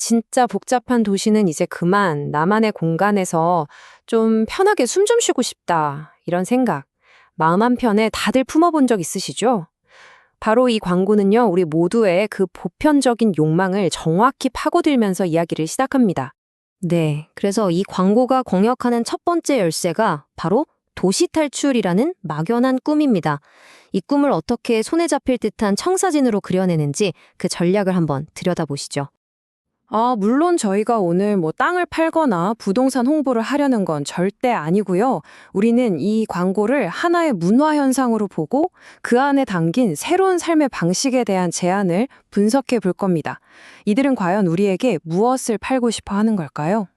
진짜 복잡한 도시는 이제 그만 나만의 공간에서 좀 편하게 숨 좀 쉬고 싶다. 이런 생각. 마음 한편에 다들 품어본 적 있으시죠? 바로 이 광고는요, 우리 모두의 그 보편적인 욕망을 정확히 파고들면서 이야기를 시작합니다. 네, 그래서 이 광고가 공략하는 첫 번째 열쇠가 바로 도시 탈출이라는 막연한 꿈입니다. 이 꿈을 어떻게 손에 잡힐 듯한 청사진으로 그려내는지 그 전략을 한번 들여다보시죠. 물론 저희가 오늘 땅을 팔거나 부동산 홍보를 하려는 건 절대 아니고요. 우리는 이 광고를 하나의 문화 현상으로 보고 그 안에 담긴 새로운 삶의 방식에 대한 제안을 분석해 볼 겁니다. 이들은 과연 우리에게 무엇을 팔고 싶어 하는 걸까요?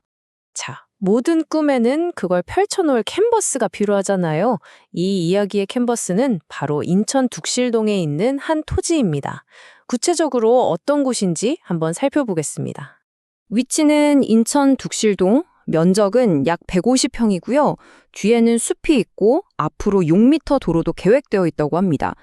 자, 모든 꿈에는 그걸 펼쳐놓을 캔버스가 필요하잖아요. 이 이야기의 캔버스는 바로 인천 둑실동에 있는 한 토지입니다. 구체적으로 어떤 곳인지 한번 살펴보겠습니다. 위치는 인천 둑실동, 면적은 약 150평이고요. 뒤에는 숲이 있고 앞으로 6m 도로도 계획되어 있다고 합니다.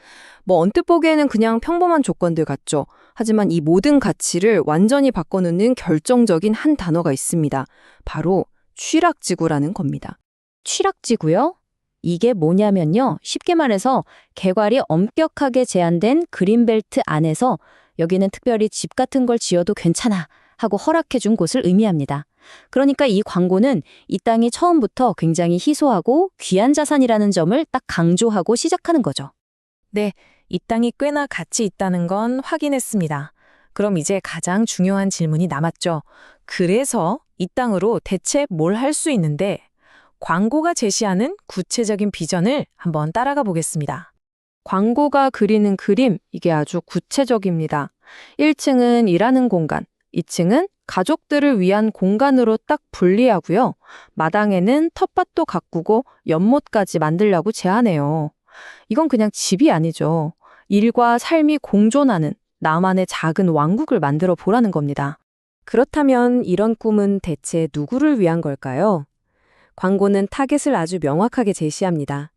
언뜻 보기에는 그냥 평범한 조건들 같죠. 하지만 이 모든 가치를 완전히 바꿔놓는 결정적인 한 단어가 있습니다. 바로 취락지구라는 겁니다. 취락지구요? 이게 뭐냐면요. 쉽게 말해서 개괄이 엄격하게 제한된 그린벨트 안에서 여기는 특별히 집 같은 걸 지어도 괜찮아 하고 허락해준 곳을 의미합니다. 그러니까 이 광고는 이 땅이 처음부터 굉장히 희소하고 귀한 자산이라는 점을 딱 강조하고 시작하는 거죠. 네, 이 땅이 꽤나 가치 있다는 건 확인했습니다. 그럼 이제 가장 중요한 질문이 남았죠. 그래서 이 땅으로 대체 뭘 할 수 있는데 광고가 제시하는 구체적인 비전을 한번 따라가 보겠습니다. 광고가 그리는 그림, 이게 아주 구체적입니다. 1층은 일하는 공간, 2층은 가족들을 위한 공간으로 딱 분리하고요. 마당에는 텃밭도 가꾸고 연못까지 만들려고 제안해요. 이건 그냥 집이 아니죠. 일과 삶이 공존하는 나만의 작은 왕국을 만들어 보라는 겁니다. 그렇다면 이런 꿈은 대체 누구를 위한 걸까요? 광고는 타겟을 아주 명확하게 제시합니다.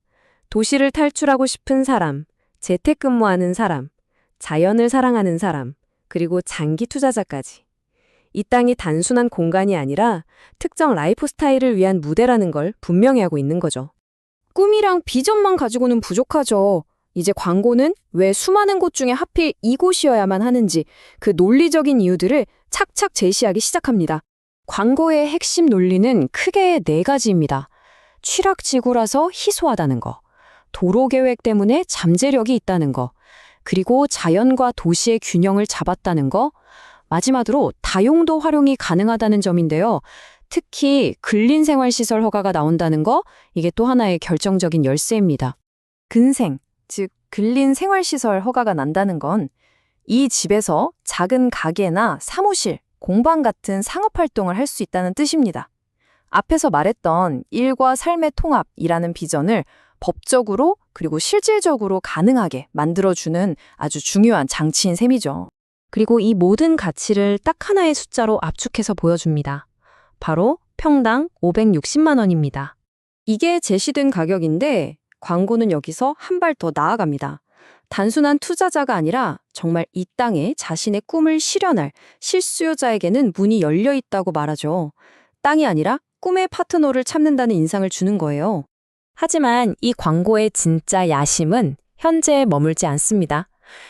도시를 탈출하고 싶은 사람, 재택근무하는 사람, 자연을 사랑하는 사람, 그리고 장기 투자자까지. 이 땅이 단순한 공간이 아니라 특정 라이프 스타일을 위한 무대라는 걸 분명히 하고 있는 거죠. 꿈이랑 비전만 가지고는 부족하죠. 이제 광고는 왜 수많은 곳 중에 하필 이곳이어야만 하는지 그 논리적인 이유들을 착착 제시하기 시작합니다. 광고의 핵심 논리는 크게 4가지입니다. 취락지구라서 희소하다는 거, 도로 계획 때문에 잠재력이 있다는 거, 그리고 자연과 도시의 균형을 잡았다는 거, 마지막으로 다용도 활용이 가능하다는 점인데요. 특히 근린생활시설 허가가 나온다는 거, 이게 또 하나의 결정적인 열쇠입니다. 근생, 즉 근린생활시설 허가가 난다는 건 이 집에서 작은 가게나 사무실, 공방 같은 상업활동을 할 수 있다는 뜻입니다. 앞에서 말했던 일과 삶의 통합이라는 비전을 법적으로 그리고 실질적으로 가능하게 만들어주는 아주 중요한 장치인 셈이죠. 그리고 이 모든 가치를 딱 하나의 숫자로 압축해서 보여줍니다. 바로 평당 560만 원입니다. 이게 제시된 가격인데 광고는 여기서 한 발 더 나아갑니다. 단순한 투자자가 아니라 정말 이 땅에 자신의 꿈을 실현할 실수요자에게는 문이 열려 있다고 말하죠. 땅이 아니라 꿈의 파트너를 찾는다는 인상을 주는 거예요. 하지만 이 광고의 진짜 야심은 현재에 머물지 않습니다.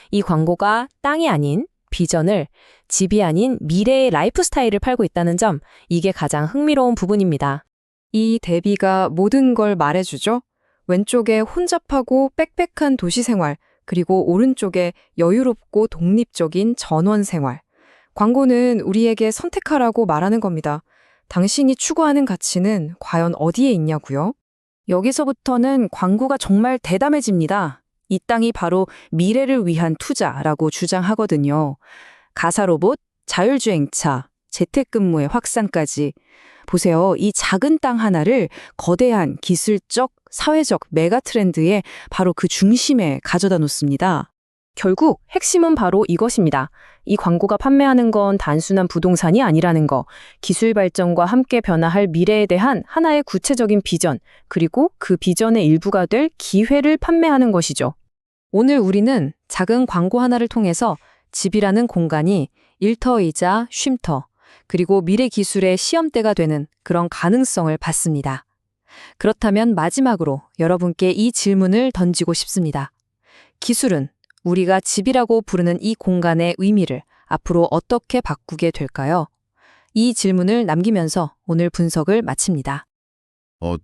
이 광고가 땅이 아닌 비전을, 집이 아닌 미래의 라이프 스타일을 팔고 있다는 점, 이게 가장 흥미로운 부분입니다. 이 대비가 모든 걸 말해주죠. 왼쪽에 혼잡하고 빽빽한 도시 생활, 그리고 오른쪽에 여유롭고 독립적인 전원 생활. 광고는 우리에게 선택하라고 말하는 겁니다. 당신이 추구하는 가치는 과연 어디에 있냐고요? 여기서부터는 광고가 정말 대담해집니다. 이 땅이 바로 미래를 위한 투자라고 주장하거든요. 가사로봇, 자율주행차, 재택근무의 확산까지. 보세요. 이 작은 땅 하나를 거대한 기술적, 사회적 메가 트렌드의 바로 그 중심에 가져다 놓습니다. 결국 핵심은 바로 이것입니다. 이 광고가 판매하는 건 단순한 부동산이 아니라는 거, 기술 발전과 함께 변화할 미래에 대한 하나의 구체적인 비전, 그리고 그 비전의 일부가 될 기회를 판매하는 것이죠. 오늘 우리는 작은 광고 하나를 통해서 집이라는 공간이 일터이자 쉼터, 그리고 미래 기술의 시험대가 되는 그런 가능성을 봤습니다. 그렇다면 마지막으로 여러분께 이 질문을 던지고 싶습니다. 기술은 우리가 집이라고 부르는 이 공간의 의미를 앞으로 어떻게 바꾸게 될까요? 이 질문을 남기면서 오늘 분석을 마칩니다.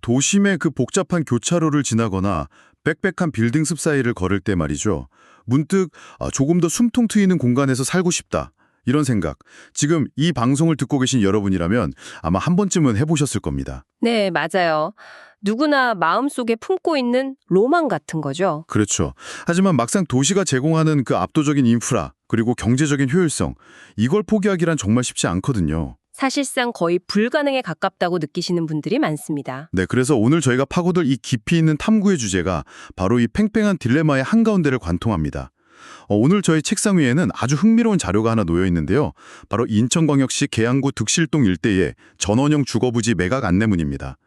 도심의 그 복잡한 교차로를 지나거나 빽빽한 빌딩 숲 사이를 걸을 때 말이죠. 문득 조금 더 숨통 트이는 공간에서 살고 싶다. 이런 생각, 지금 이 방송을 듣고 계신 여러분이라면 아마 한 번쯤은 해보셨을 겁니다. 네, 맞아요. 누구나 마음속에 품고 있는 로망 같은 거죠. 그렇죠. 하지만 막상 도시가 제공하는 그 압도적인 인프라, 그리고 경제적인 효율성, 이걸 포기하기란 정말 쉽지 않거든요. 사실상 거의 불가능에 가깝다고 느끼시는 분들이 많습니다. 네, 그래서 오늘 저희가 파고들 이 깊이 있는 탐구의 주제가 바로 이 팽팽한 딜레마의 한가운데를 관통합니다. 오늘 저희 책상 위에는 아주 흥미로운 자료가 하나 놓여 있는데요. 바로 인천광역시 계양구 득실동 일대의 전원형 주거부지 매각 안내문입니다.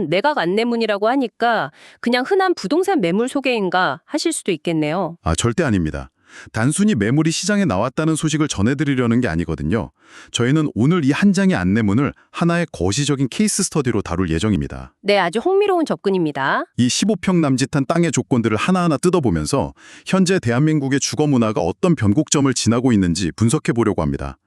매각 안내문이라고 하니까 그냥 흔한 부동산 매물 소개인가 하실 수도 있겠네요. 절대 아닙니다. 단순히 매물이 시장에 나왔다는 소식을 전해드리려는 게 아니거든요. 저희는 오늘 이 한 장의 안내문을 하나의 거시적인 케이스 스터디로 다룰 예정입니다. 네, 아주 흥미로운 접근입니다. 이 15평 남짓한 땅의 조건들을 하나하나 뜯어보면서 현재 대한민국의 주거 문화가 어떤 변곡점을 지나고 있는지 분석해 보려고 합니다.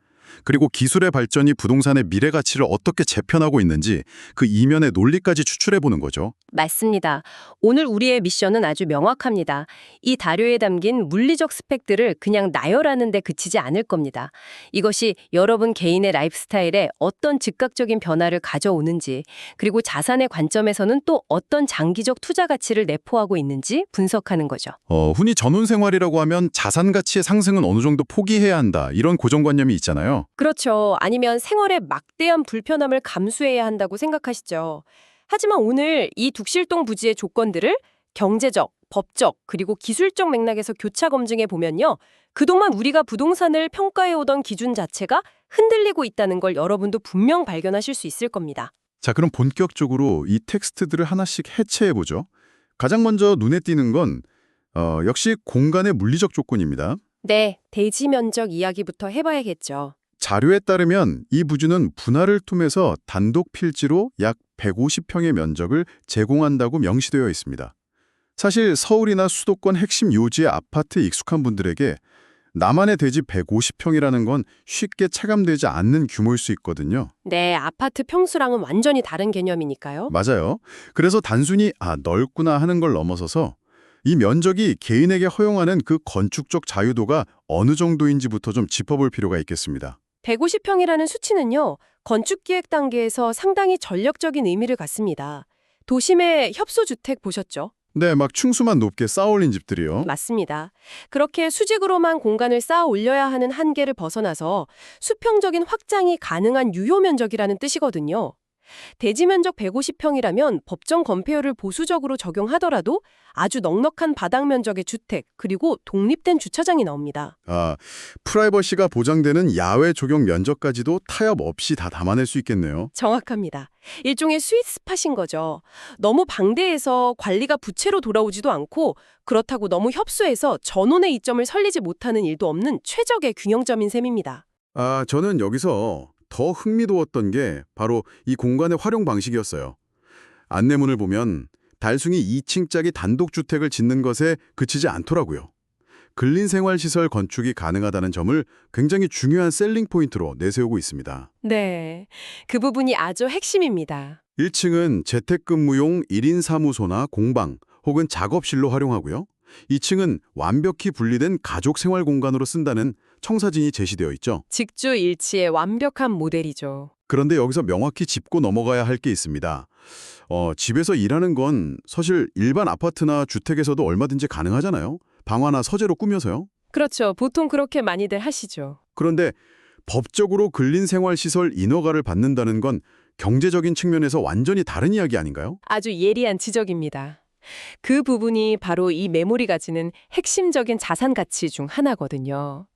그리고 기술의 발전이 부동산의 미래 가치를 어떻게 재편하고 있는지 그 이면의 논리까지 추출해보는 거죠. 맞습니다. 오늘 우리의 미션은 아주 명확합니다. 이 다료에 담긴 물리적 스펙들을 그냥 나열하는 데 그치지 않을 겁니다. 이것이 여러분 개인의 라이프 스타일에 어떤 즉각적인 변화를 가져오는지, 그리고 자산의 관점에서는 또 어떤 장기적 투자 가치를 내포하고 있는지 분석하는 거죠. 흔히 전원 생활이라고 하면 자산 가치의 상승은 어느 정도 포기해야 한다, 이런 고정관념이 있잖아요. 그렇죠. 아니면 생활의 막대한 불편함을 감수해야 한다고 생각하시죠. 하지만 오늘 이 둑실동 부지의 조건들을 경제적, 법적, 그리고 기술적 맥락에서 교차 검증해 보면요. 그동안 우리가 부동산을 평가해오던 기준 자체가 흔들리고 있다는 걸 여러분도 분명 발견하실 수 있을 겁니다. 자, 그럼 본격적으로 이 텍스트들을 하나씩 해체해보죠. 가장 먼저 눈에 띄는 건 역시 공간의 물리적 조건입니다. 네, 대지 면적 이야기부터 해봐야겠죠. 자료에 따르면 이 부지는 분할을 통해서 단독 필지로 약 150평의 면적을 제공한다고 명시되어 있습니다. 사실 서울이나 수도권 핵심 요지의 아파트에 익숙한 분들에게 나만의 대지 150평이라는 건 쉽게 체감되지 않는 규모일 수 있거든요. 네, 아파트 평수랑은 완전히 다른 개념이니까요. 맞아요. 그래서 단순히 넓구나 하는 걸 넘어서서 이 면적이 개인에게 허용하는 그 건축적 자유도가 어느 정도인지부터 좀 짚어볼 필요가 있겠습니다. 150평이라는 수치는요, 건축기획 단계에서 상당히 전략적인 의미를 갖습니다. 도심의 협소주택 보셨죠? 네, 막 층수만 높게 쌓아올린 집들이요. 맞습니다. 그렇게 수직으로만 공간을 쌓아 올려야 하는 한계를 벗어나서 수평적인 확장이 가능한 유효 면적이라는 뜻이거든요. 대지 면적 150평이라면 법정 건폐율을 보수적으로 적용하더라도 아주 넉넉한 바닥 면적의 주택, 그리고 독립된 주차장이 나옵니다. 프라이버시가 보장되는 야외 조경 면적까지도 타협 없이 다 담아낼 수 있겠네요. 정확합니다. 일종의 스윗 스팟인 거죠. 너무 방대해서 관리가 부채로 돌아오지도 않고, 그렇다고 너무 협소해서 전원의 이점을 설리지 못하는 일도 없는 최적의 균형점인 셈입니다. 저는 여기서 더 흥미로웠던 게 바로 이 공간의 활용 방식이었어요. 안내문을 보면 단순히 2층짜리 단독주택을 짓는 것에 그치지 않더라고요. 근린생활시설 건축이 가능하다는 점을 굉장히 중요한 셀링 포인트로 내세우고 있습니다. 네, 그 부분이 아주 핵심입니다. 1층은 재택근무용 1인 사무소나 공방 혹은 작업실로 활용하고요. 2층은 완벽히 분리된 가족 생활 공간으로 쓴다는 청사진이 제시되어 있죠. 직주일치의 완벽한 모델이죠. 그런데 여기서 명확히 짚고 넘어가야 할 게 있습니다. 집에서 일하는 건 사실 일반 아파트나 주택에서도 얼마든지 가능하잖아요. 방화나 서재로 꾸며서요. 그렇죠. 보통 그렇게 많이들 하시죠. 그런데 법적으로 근린생활시설 인허가를 받는다는 건 경제적인 측면에서 완전히 다른 이야기 아닌가요? 아주 예리한 지적입니다. 그 부분이 바로 이 매물이 가지는 핵심적인 자산 가치 중 하나거든요.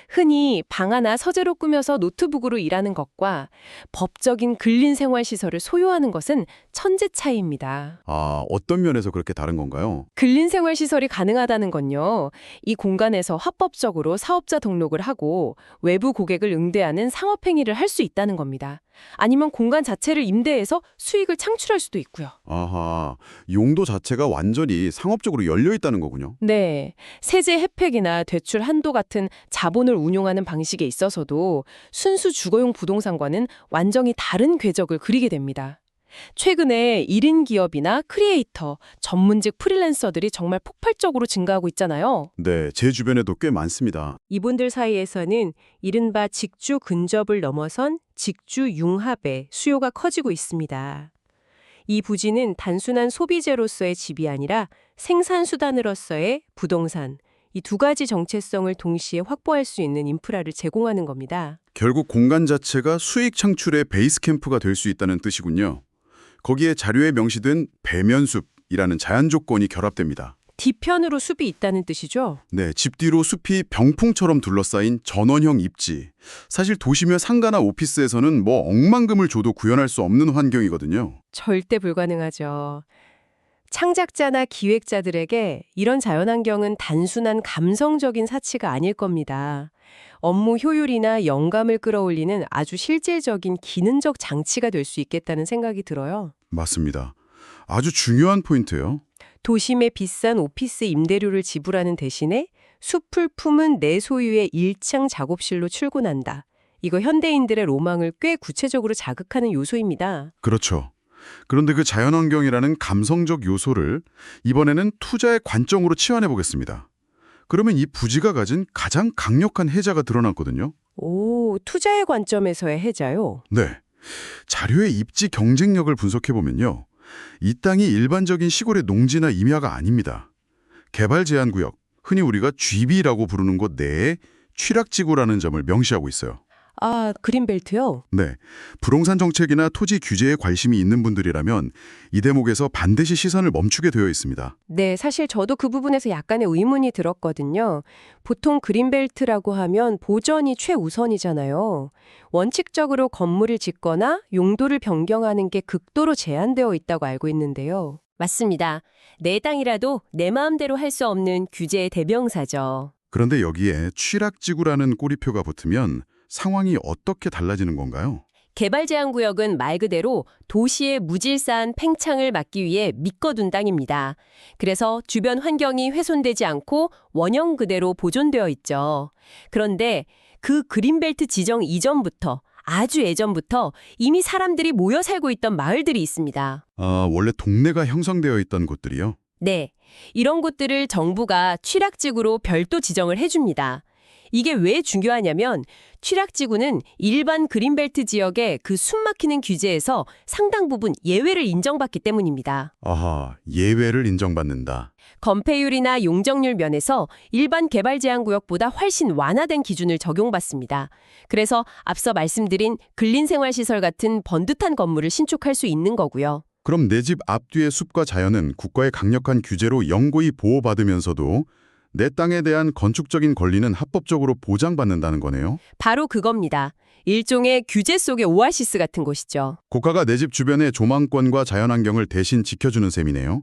흔히 방 하나 서재로 꾸며서 노트북으로 일하는 것과 법적인 근린 생활 시설을 소유하는 것은 천지 차이입니다. 아, 어떤 면에서 그렇게 다른 건가요? 근린 생활 시설이 가능하다는 건요. 이 공간에서 합법적으로 사업자 등록을 하고 외부 고객을 응대하는 상업 행위를 할 수 있다는 겁니다. 아니면 공간 자체를 임대해서 수익을 창출할 수도 있고요. 아하, 용도 자체가 완전히 상업적으로 열려 있다는 거군요. 네, 세제 혜택이나 대출 한도 같은 자본을 운용하는 방식에 있어서도 순수 주거용 부동산과는 완전히 다른 궤적을 그리게 됩니다. 최근에 1인 기업이나 크리에이터, 전문직 프리랜서들이 정말 폭발적으로 증가하고 있잖아요. 네, 제 주변에도 꽤 많습니다. 이분들 사이에서는 이른바 직주 근접을 넘어선 직주 융합의 수요가 커지고 있습니다. 이 부지는 단순한 소비재로서의 집이 아니라 생산수단으로서의 부동산, 이 두 가지 정체성을 동시에 확보할 수 있는 인프라를 제공하는 겁니다. 결국 공간 자체가 수익 창출의 베이스 캠프가 될 수 있다는 뜻이군요. 거기에 자료에 명시된 배면숲이라는 자연 조건이 결합됩니다. 뒤편으로 숲이 있다는 뜻이죠? 네, 집 뒤로 숲이 병풍처럼 둘러싸인 전원형 입지. 사실 도시며 상가나 오피스에서는 뭐 억만금을 줘도 구현할 수 없는 환경이거든요. 절대 불가능하죠. 창작자나 기획자들에게 이런 자연환경은 단순한 감성적인 사치가 아닐 겁니다. 업무 효율이나 영감을 끌어올리는 아주 실질적인 기능적 장치가 될 수 있겠다는 생각이 들어요. 맞습니다. 아주 중요한 포인트예요. 도심의 비싼 오피스 임대료를 지불하는 대신에 숲을 품은 내 소유의 1층 작업실로 출근한다. 이거 현대인들의 로망을 꽤 구체적으로 자극하는 요소입니다. 그렇죠. 그런데 그 자연환경이라는 감성적 요소를 이번에는 투자의 관점으로 치환해 보겠습니다. 그러면 이 부지가 가진 가장 강력한 해자가 드러났거든요. 오, 투자의 관점에서의 해자요? 네. 자료의 입지 경쟁력을 분석해 보면요. 이 땅이 일반적인 시골의 농지나 임야가 아닙니다. 개발 제한 구역, 흔히 우리가 GB라고 부르는 곳 내에 취락지구라는 점을 명시하고 있어요. 아, 그린벨트요? 네. 부동산 정책이나 토지 규제에 관심이 있는 분들이라면 이 대목에서 반드시 시선을 멈추게 되어 있습니다. 네, 사실 저도 그 부분에서 약간의 의문이 들었거든요. 보통 그린벨트라고 하면 보전이 최우선이잖아요. 원칙적으로 건물을 짓거나 용도를 변경하는 게 극도로 제한되어 있다고 알고 있는데요. 맞습니다. 내 땅이라도 내 마음대로 할 수 없는 규제의 대명사죠. 그런데 여기에 취락지구라는 꼬리표가 붙으면 상황이 어떻게 달라지는 건가요? 개발 제한 구역은 말 그대로 도시의 무질서한 팽창을 막기 위해 믿거둔 땅입니다. 그래서 주변 환경이 훼손되지 않고 원형 그대로 보존되어 있죠. 그런데 그 그린벨트 지정 이전부터 아주 예전부터 이미 사람들이 모여 살고 있던 마을들이 있습니다. 아, 원래 동네가 형성되어 있던 곳들이요? 네, 이런 곳들을 정부가 취락지구로 별도 지정을 해줍니다. 이게 왜 중요하냐면 취락지구는 일반 그린벨트 지역의 그 숨막히는 규제에서 상당 부분 예외를 인정받기 때문입니다. 아하, 예외를 인정받는다. 건폐율이나 용적률 면에서 일반 개발 제한 구역보다 훨씬 완화된 기준을 적용받습니다. 그래서 앞서 말씀드린 근린생활시설 같은 번듯한 건물을 신축할 수 있는 거고요. 그럼 내 집 앞뒤의 숲과 자연은 국가의 강력한 규제로 영구히 보호받으면서도 내 땅에 대한 건축적인 권리는 합법적으로 보장받는다는 거네요. 바로 그겁니다. 일종의 규제 속의 오아시스 같은 곳이죠. 국가가 내 집 주변의 조망권과 자연환경을 대신 지켜주는 셈이네요.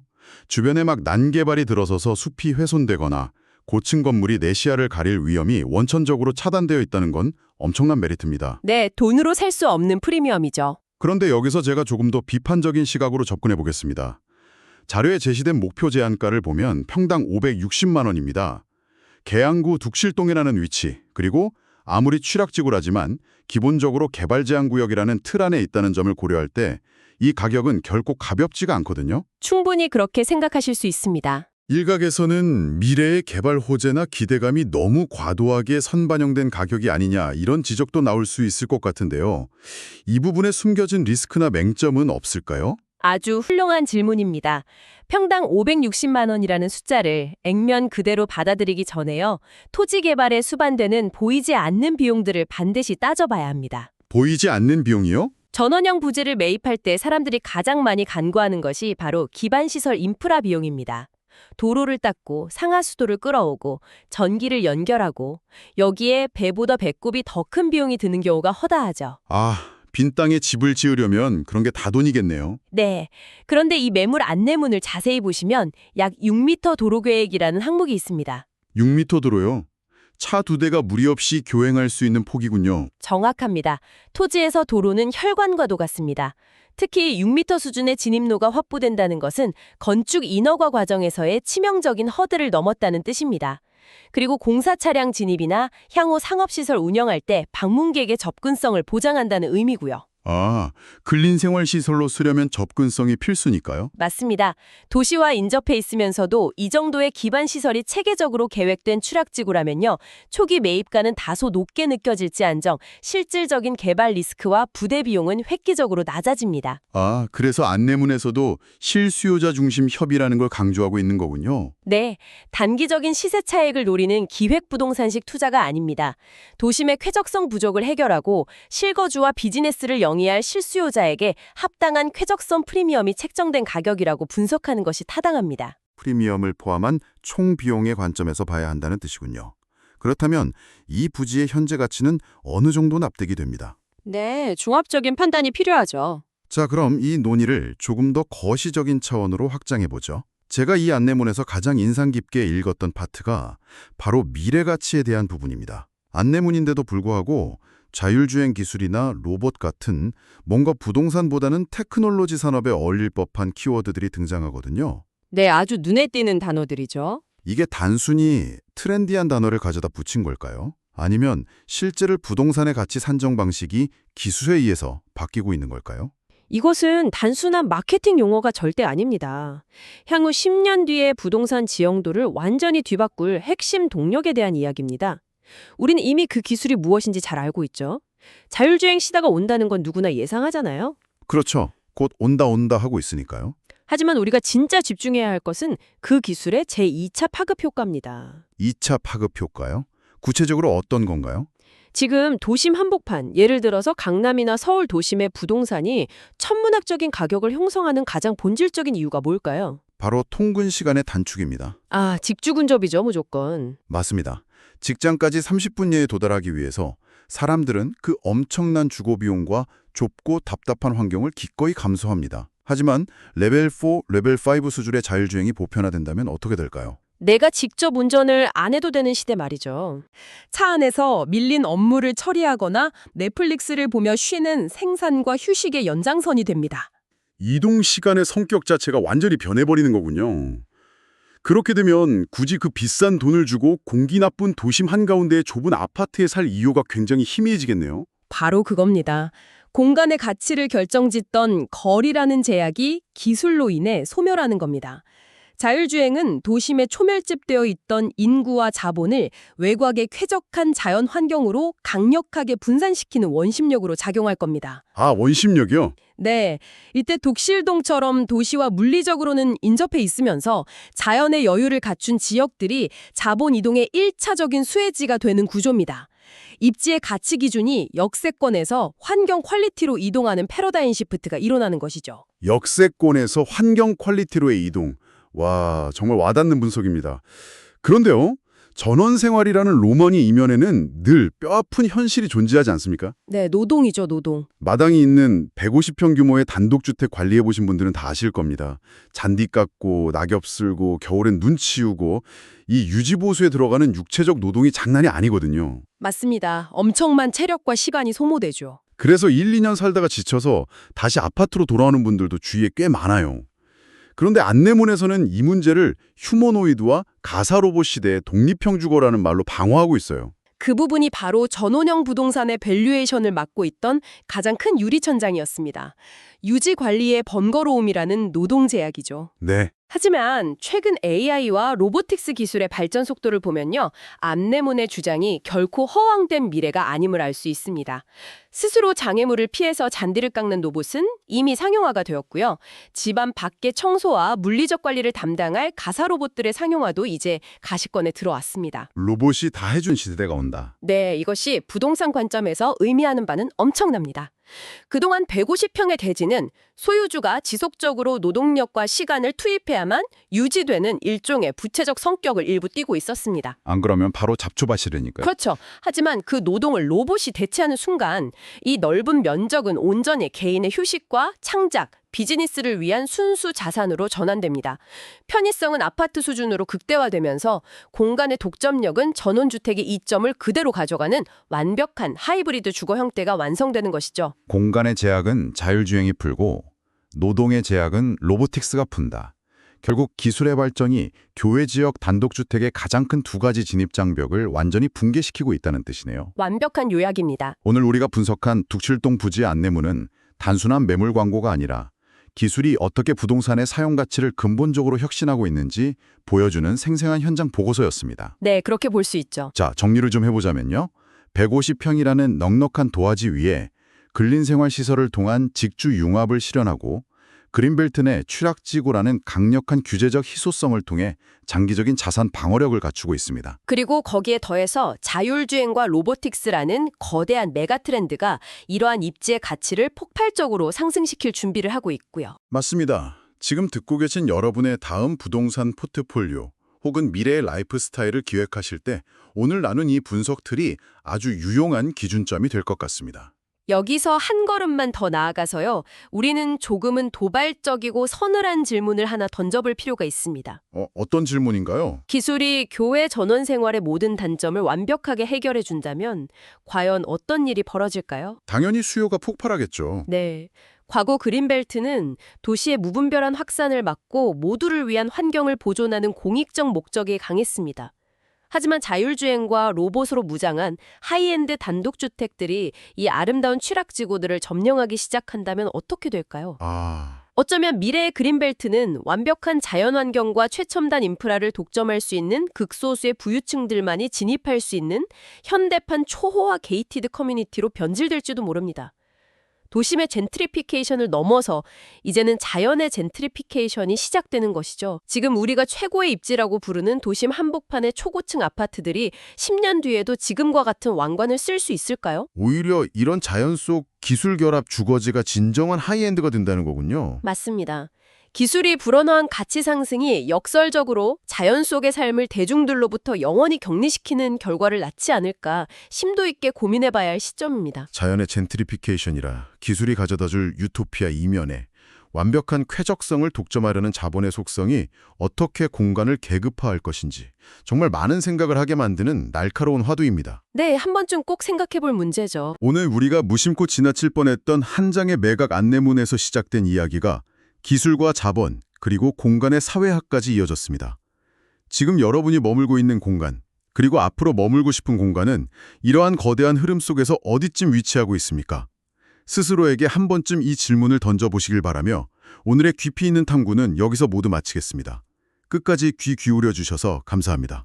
주변에 막 난개발이 들어서서 숲이 훼손되거나 고층 건물이 내 시야를 가릴 위험이 원천적으로 차단되어 있다는 건 엄청난 메리트입니다. 네, 돈으로 살 수 없는 프리미엄이죠. 그런데 여기서 제가 조금 더 비판적인 시각으로 접근해 보겠습니다. 자료에 제시된 목표 제한가를 보면 평당 560만 원입니다. 계양구 둑실동이라는 위치, 그리고 아무리 취락지구라지만 기본적으로 개발 제한 구역이라는 틀 안에 있다는 점을 고려할 때 이 가격은 결코 가볍지가 않거든요. 충분히 그렇게 생각하실 수 있습니다. 일각에서는 미래의 개발 호재나 기대감이 너무 과도하게 선반영된 가격이 아니냐 이런 지적도 나올 수 있을 것 같은데요. 이 부분에 숨겨진 리스크나 맹점은 없을까요? 아주 훌륭한 질문입니다. 평당 560만 원이라는 숫자를 액면 그대로 받아들이기 전에요. 토지 개발에 수반되는 보이지 않는 비용들을 반드시 따져봐야 합니다. 보이지 않는 비용이요? 전원형 부지를 매입할 때 사람들이 가장 많이 간과하는 것이 바로 기반시설 인프라 비용입니다. 도로를 닦고 상하수도를 끌어오고 전기를 연결하고 여기에 배보다 배꼽이 더 큰 비용이 드는 경우가 허다하죠. 아, 빈 땅에 집을 지으려면 그런 게 다 돈이겠네요. 네. 그런데 이 매물 안내문을 자세히 보시면 약 6m 도로 계획이라는 항목이 있습니다. 6m 도로요. 차 2대가 무리 없이 교행할 수 있는 폭이군요. 정확합니다. 토지에서 도로는 혈관과도 같습니다. 특히 6m 수준의 진입로가 확보된다는 것은 건축 인허가 과정에서의 치명적인 허들을 넘었다는 뜻입니다. 그리고 공사 차량 진입이나 향후 상업시설 운영할 때 방문객의 접근성을 보장한다는 의미고요. 아, 근린생활시설로 쓰려면 접근성이 필수니까요. 맞습니다. 도시와 인접해 있으면서도 이 정도의 기반 시설이 체계적으로 계획된 추락지구라면요. 초기 매입가는 다소 높게 느껴질지언정 실질적인 개발 리스크와 부대 비용은 획기적으로 낮아집니다. 아, 그래서 안내문에서도 실수요자 중심 협의라는 걸 강조하고 있는 거군요. 네, 단기적인 시세 차익을 노리는 기획부동산식 투자가 아닙니다. 도심의 쾌적성 부족을 해결하고 실거주와 비즈니스를 영위할 실수요자에게 합당한 쾌적성 프리미엄이 책정된 가격이라고 분석하는 것이 타당합니다. 프리미엄을 포함한 총 비용의 관점에서 봐야 한다는 뜻이군요. 그렇다면 이 부지의 현재 가치는 어느 정도 납득이 됩니다. 네, 종합적인 판단이 필요하죠. 자, 그럼 이 논의를 조금 더 거시적인 차원으로 확장해보죠. 제가 이 안내문에서 가장 인상 깊게 읽었던 파트가 바로 미래 가치에 대한 부분입니다. 안내문인데도 불구하고 자율주행 기술이나 로봇 같은 뭔가 부동산보다는 테크놀로지 산업에 어울릴 법한 키워드들이 등장하거든요. 네, 아주 눈에 띄는 단어들이죠. 이게 단순히 트렌디한 단어를 가져다 붙인 걸까요? 아니면 실제로 부동산의 가치 산정 방식이 기술에 의해서 바뀌고 있는 걸까요? 이것은 단순한 마케팅 용어가 절대 아닙니다. 향후 10년 뒤의 부동산 지형도를 완전히 뒤바꿀 핵심 동력에 대한 이야기입니다. 우린 이미 그 기술이 무엇인지 잘 알고 있죠. 자율주행 시대가 온다는 건 누구나 예상하잖아요. 그렇죠. 곧 온다 하고 있으니까요. 하지만 우리가 진짜 집중해야 할 것은 그 기술의 제2차 파급 효과입니다. 2차 파급 효과요? 구체적으로 어떤 건가요? 지금 도심 한복판, 예를 들어서 강남이나 서울 도심의 부동산이 천문학적인 가격을 형성하는 가장 본질적인 이유가 뭘까요? 바로 통근 시간의 단축입니다. 아, 직주근접이죠, 무조건. 맞습니다. 직장까지 30분 내에 도달하기 위해서 사람들은 그 엄청난 주거 비용과 좁고 답답한 환경을 기꺼이 감수합니다. 하지만 레벨 4, 레벨 5 수준의 자율주행이 보편화된다면 어떻게 될까요? 내가 직접 운전을 안 해도 되는 시대 말이죠. 차 안에서 밀린 업무를 처리하거나 넷플릭스를 보며 쉬는 생산과 휴식의 연장선이 됩니다. 이동 시간의 성격 자체가 완전히 변해버리는 거군요. 그렇게 되면 굳이 그 비싼 돈을 주고 공기 나쁜 도심 한가운데의 좁은 아파트에 살 이유가 굉장히 희미해지겠네요. 바로 그겁니다. 공간의 가치를 결정짓던 거리라는 제약이 기술로 인해 소멸하는 겁니다. 자율주행은 도심에 초밀집되어 있던 인구와 자본을 외곽의 쾌적한 자연 환경으로 강력하게 분산시키는 원심력으로 작용할 겁니다. 아, 원심력이요? 네, 이때 독실동처럼 도시와 물리적으로는 인접해 있으면서 자연의 여유를 갖춘 지역들이 자본 이동의 1차적인 수혜지가 되는 구조입니다. 입지의 가치 기준이 역세권에서 환경 퀄리티로 이동하는 패러다임 시프트가 일어나는 것이죠. 역세권에서 환경 퀄리티로의 이동. 와, 정말 와닿는 분석입니다. 그런데요, 전원생활이라는 로망의 이면에는 늘 뼈아픈 현실이 존재하지 않습니까? 네, 노동이죠, 노동. 마당이 있는 150평 규모의 단독주택 관리해보신 분들은 다 아실 겁니다. 잔디 깎고 낙엽 쓸고 겨울엔 눈 치우고 이 유지보수에 들어가는 육체적 노동이 장난이 아니거든요. 맞습니다. 엄청난 체력과 시간이 소모되죠. 그래서 1, 2년 살다가 지쳐서 다시 아파트로 돌아오는 분들도 주위에 꽤 많아요. 그런데 안내문에서는 이 문제를 휴머노이드와 가사 로봇 시대의 독립형 주거라는 말로 방어하고 있어요. 그 부분이 바로 전원형 부동산의 밸류에이션을 맡고 있던 가장 큰 유리천장이었습니다. 유지 관리의 번거로움이라는 노동 제약이죠. 네. 하지만 최근 AI와 로보틱스 기술의 발전 속도를 보면요. 안내문의 주장이 결코 허황된 미래가 아님을 알 수 있습니다. 스스로 장애물을 피해서 잔디를 깎는 로봇은 이미 상용화가 되었고요. 집안 밖의 청소와 물리적 관리를 담당할 가사 로봇들의 상용화도 이제 가시권에 들어왔습니다. 로봇이 다 해준 시대가 온다. 네, 이것이 부동산 관점에서 의미하는 바는 엄청납니다. 그동안 150평의 대지는 소유주가 지속적으로 노동력과 시간을 투입해야만 유지되는 일종의 부채적 성격을 일부 띠고 있었습니다. 안 그러면 바로 잡초밭이 되니까요. 그렇죠. 하지만 그 노동을 로봇이 대체하는 순간 이 넓은 면적은 온전히 개인의 휴식과 창작, 비즈니스를 위한 순수 자산으로 전환됩니다. 편의성은 아파트 수준으로 극대화되면서 공간의 독점력은 전원주택의 이점을 그대로 가져가는 완벽한 하이브리드 주거 형태가 완성되는 것이죠. 공간의 제약은 자율주행이 풀고 노동의 제약은 로보틱스가 푼다. 결국 기술의 발전이 교외 지역 단독주택의 가장 큰 두 가지 진입 장벽을 완전히 붕괴시키고 있다는 뜻이네요. 완벽한 요약입니다. 오늘 우리가 분석한 둑실동 부지의 안내문은 단순한 매물 광고가 아니라 기술이 어떻게 부동산의 사용 가치를 근본적으로 혁신하고 있는지 보여주는 생생한 현장 보고서였습니다. 네, 그렇게 볼 수 있죠. 자, 정리를 좀 해보자면요. 150평이라는 넉넉한 도화지 위에 근린생활시설을 통한 직주 융합을 실현하고 그린벨트 내 취락지구라는 강력한 규제적 희소성을 통해 장기적인 자산 방어력을 갖추고 있습니다. 그리고 거기에 더해서 자율주행과 로보틱스라는 거대한 메가 트렌드가 이러한 입지의 가치를 폭발적으로 상승시킬 준비를 하고 있고요. 맞습니다. 지금 듣고 계신 여러분의 다음 부동산 포트폴리오 혹은 미래의 라이프 스타일을 기획하실 때 오늘 나눈 이 분석 틀이 아주 유용한 기준점이 될 것 같습니다. 여기서 한 걸음만 더 나아가서요. 우리는 조금은 도발적이고 서늘한 질문을 하나 던져볼 필요가 있습니다. 어떤 질문인가요? 기술이 교회 전원 생활의 모든 단점을 완벽하게 해결해 준다면 과연 어떤 일이 벌어질까요? 당연히 수요가 폭발하겠죠. 네. 과거 그린벨트는 도시의 무분별한 확산을 막고 모두를 위한 환경을 보존하는 공익적 목적이 강했습니다. 하지만 자율주행과 로봇으로 무장한 하이엔드 단독주택들이 이 아름다운 취락지구들을 점령하기 시작한다면 어떻게 될까요? 어쩌면 미래의 그린벨트는 완벽한 자연환경과 최첨단 인프라를 독점할 수 있는 극소수의 부유층들만이 진입할 수 있는 현대판 초호화 게이티드 커뮤니티로 변질될지도 모릅니다. 도심의 젠트리피케이션을 넘어서 이제는 자연의 젠트리피케이션이 시작되는 것이죠. 지금 우리가 최고의 입지라고 부르는 도심 한복판의 초고층 아파트들이 10년 뒤에도 지금과 같은 왕관을 쓸 수 있을까요? 오히려 이런 자연 속 기술 결합 주거지가 진정한 하이엔드가 된다는 거군요. 맞습니다. 기술이 불어넣은 가치 상승이 역설적으로 자연 속의 삶을 대중들로부터 영원히 격리시키는 결과를 낳지 않을까 심도 있게 고민해봐야 할 시점입니다. 자연의 젠트리피케이션이라 기술이 가져다줄 유토피아 이면에 완벽한 쾌적성을 독점하려는 자본의 속성이 어떻게 공간을 계급화할 것인지 정말 많은 생각을 하게 만드는 날카로운 화두입니다. 네, 한 번쯤 꼭 생각해볼 문제죠. 오늘 우리가 무심코 지나칠 뻔했던 한 장의 매각 안내문에서 시작된 이야기가 기술과 자본, 그리고 공간의 사회학까지 이어졌습니다. 지금 여러분이 머물고 있는 공간, 그리고 앞으로 머물고 싶은 공간은 이러한 거대한 흐름 속에서 어디쯤 위치하고 있습니까? 스스로에게 한 번쯤 이 질문을 던져보시길 바라며 오늘의 깊이 있는 탐구는 여기서 모두 마치겠습니다. 끝까지 귀 기울여 주셔서 감사합니다.